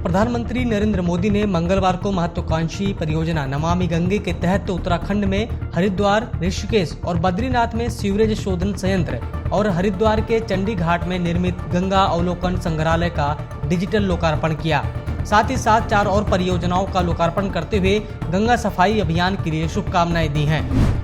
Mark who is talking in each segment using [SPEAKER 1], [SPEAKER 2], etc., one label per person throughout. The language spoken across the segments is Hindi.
[SPEAKER 1] प्रधानमंत्री नरेंद्र मोदी ने मंगलवार को महत्वाकांक्षी परियोजना नमामि गंगे के तहत उत्तराखंड में हरिद्वार, ऋषिकेश और बद्रीनाथ में सीवरेज शोधन संयंत्र और हरिद्वार के चंडी घाट में निर्मित गंगा अवलोकन संग्रहालय का डिजिटल लोकार्पण किया। साथ ही साथ 4 और परियोजनाओं का लोकार्पण करते हुए गंगा सफाई अभियान के लिए शुभकामनाएं दी हैं।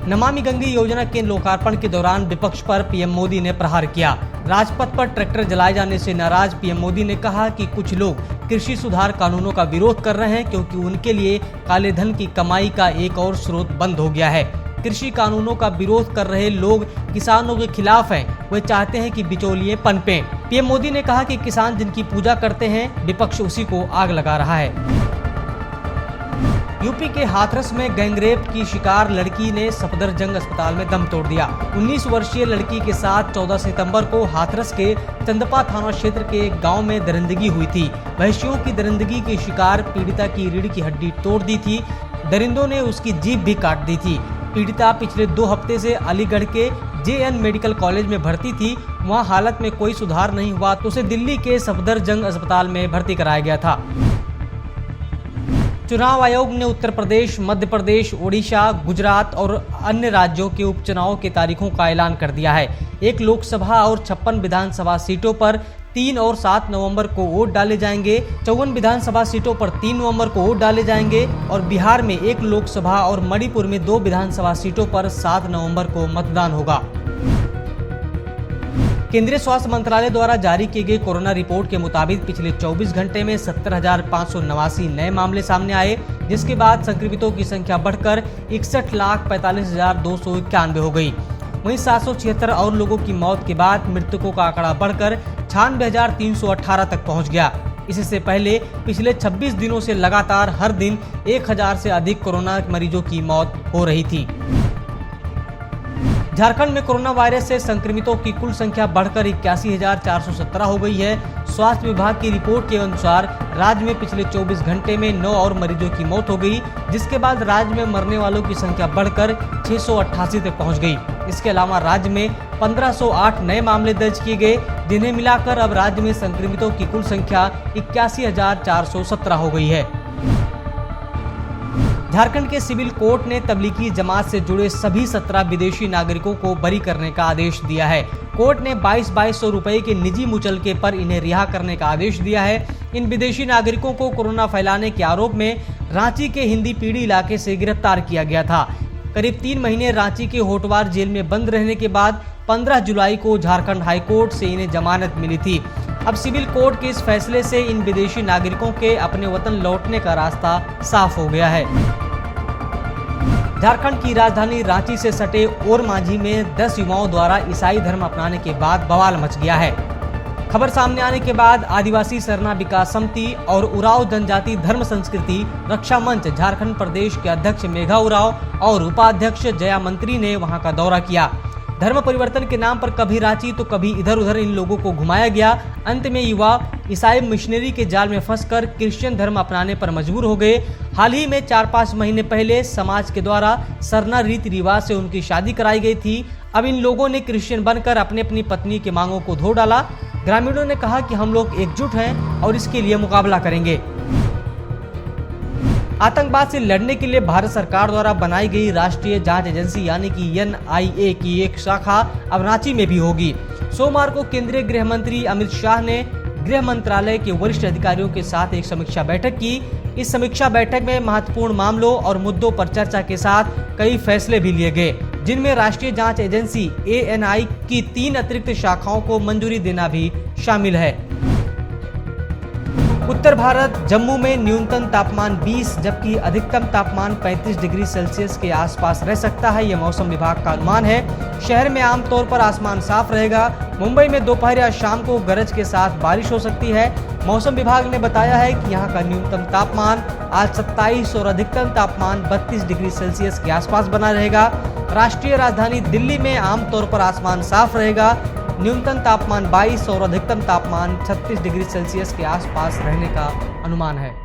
[SPEAKER 1] नमामि गंगे योजना के लोकार्पण के दौरान विपक्ष पर पीएम मोदी ने प्रहार किया। राजपथ पर ट्रैक्टर जलाए जाने से नाराज पीएम मोदी ने कहा कि कुछ लोग कृषि सुधार कानूनों का विरोध कर रहे हैं क्योंकि उनके लिए काले धन की कमाई का एक और स्रोत बंद हो गया है। कृषि कानूनों का विरोध कर रहे लोग किसानों के खिलाफ हैं। वे चाहते हैं कि बिचौलिए पनपें। पीएम मोदी ने कहा कि किसान जिनकी पूजा करते हैं, विपक्ष उसी को आग लगा रहा है। यूपी के हाथरस में गैंगरेप की शिकार लड़की ने सफदरजंग अस्पताल में दम तोड़ दिया। 19 वर्षीय लड़की के साथ 14 सितंबर को हाथरस के चंदपा थाना क्षेत्र के एक गांव में दरिंदगी हुई थी। वहशियों की दरिंदगी की शिकार पीड़िता की रीढ़ की हड्डी तोड़ दी थी। दरिंदों ने उसकी जीभ भी काट दी थी। पीड़िता पिछले 2 हफ्ते से अलीगढ़ के JN मेडिकल कॉलेज में भर्ती थी। वहां हालत में कोई सुधार नहीं हुआ तो उसे दिल्ली के सफदरजंग अस्पताल में भर्ती कराया गया था। चुनाव आयोग ने उत्तर प्रदेश, मध्य प्रदेश, ओडिशा, गुजरात और अन्य राज्यों के उपचुनाव की तारीखों का ऐलान कर दिया है। 1 लोकसभा और 56 विधानसभा सीटों पर 3 और 7 नवंबर को वोट डाले जाएंगे। 54 विधानसभा सीटों पर 3 नवंबर को वोट डाले जाएंगे और बिहार में 1 लोकसभा और मणिपुर में 2 विधानसभा सीटों पर 7 नवंबर को मतदान होगा। केंद्रीय स्वास्थ्य मंत्रालय द्वारा जारी की गई कोरोना रिपोर्ट के मुताबिक पिछले 24 घंटे में 70,589 नए मामले सामने आए, जिसके बाद संक्रमितों की संख्या बढ़कर 61,45,291 हो गई। वहीं 776 और लोगों की मौत के बाद मृतकों का आंकड़ा बढ़कर 96,318 तक पहुंच गया। इससे पहले पिछले 26 दिनों से लगातार हर दिन 1000 से अधिक कोरोना मरीजों की मौत हो रही थी। झारखंड में कोरोना वायरस से संक्रमितों की कुल संख्या बढ़कर 81,417 हो गई है। स्वास्थ्य विभाग की रिपोर्ट के अनुसार राज्य में पिछले 24 घंटे में 9 और मरीजों की मौत हो गई, जिसके बाद राज्य में मरने वालों की संख्या बढ़कर 688 तक पहुंच गई। इसके अलावा राज्य में 1508 नए मामले दर्ज किए गए, जिन्हें मिलाकर अब राज्य में संक्रमितों की कुल संख्या 81,417 हो गई है। झारखंड के सिविल कोर्ट ने तबलीगी जमात से जुड़े सभी 17 विदेशी नागरिकों को बरी करने का आदेश दिया है। कोर्ट ने 2200 रुपए के निजी मुचलके पर इन्हें रिहा करने का आदेश दिया है। इन विदेशी नागरिकों को कोरोना फैलाने के आरोप में रांची के हिंदी पीढ़ी इलाके से गिरफ्तार किया गया था। करीब 3 महीने रांची के होटवार जेल में बंद रहने के बाद 15 जुलाई को झारखंड हाईकोर्ट से इन्हें जमानत मिली थी। अब सिविल कोर्ट के इस फैसले से इन विदेशी नागरिकों के अपने वतन लौटने का रास्ता साफ हो गया है। झारखंड की राजधानी रांची से सटे ओरमांझी में 10 युवाओं द्वारा ईसाई धर्म अपनाने के बाद बवाल मच गया है। खबर सामने आने के बाद आदिवासी सरना विकास समिति और उरांव जनजाति धर्म संस्कृति रक्षा मंच झारखंड प्रदेश के अध्यक्ष मेघा उरांव और उपाध्यक्ष जया मंत्री ने वहां का दौरा किया। धर्म परिवर्तन के नाम पर कभी रांची तो कभी इधर उधर इन लोगों को घुमाया गया। अंत में युवा ईसाई मिशनरी के जाल में फंसकर क्रिश्चियन धर्म अपनाने पर मजबूर हो गए। हाल ही में 4-5 महीने पहले समाज के द्वारा सरना रीति रिवाज से उनकी शादी कराई गई थी। अब इन लोगों ने क्रिश्चियन बनकर अपनी अपनी पत्नी की मांगों को धो डाला। ग्रामीणों ने कहा कि हम लोग एकजुट हैं और इसके लिए मुकाबला करेंगे। आतंकवाद से लड़ने के लिए भारत सरकार द्वारा बनाई गई राष्ट्रीय जांच एजेंसी यानी कि NIA की एक शाखा अब रांची में भी होगी। सोमवार को केंद्रीय गृह मंत्री अमित शाह ने गृह मंत्रालय के वरिष्ठ अधिकारियों के साथ एक समीक्षा बैठक की। इस समीक्षा बैठक में महत्वपूर्ण मामलों और मुद्दों पर चर्चा के साथ कई फैसले भी लिए गए, जिनमें राष्ट्रीय जांच एजेंसी ANI की 3 अतिरिक्त शाखाओं को मंजूरी देना भी शामिल है। उत्तर भारत जम्मू में न्यूनतम तापमान 20 जबकि अधिकतम तापमान 35 डिग्री सेल्सियस के आसपास रह सकता है, यह मौसम विभाग का अनुमान है। शहर में आमतौर पर आसमान साफ रहेगा। मुंबई में दोपहर या शाम को गरज के साथ बारिश हो सकती है। मौसम विभाग ने बताया है कि यहाँ का न्यूनतम तापमान आज 27 और अधिकतम तापमान 32 डिग्री सेल्सियस के आसपास बना रहेगा। राष्ट्रीय राजधानी दिल्ली में आमतौर पर आसमान साफ रहेगा। न्यूनतम तापमान 22 और अधिकतम तापमान 36 डिग्री सेल्सियस के आसपास रहने का अनुमान है।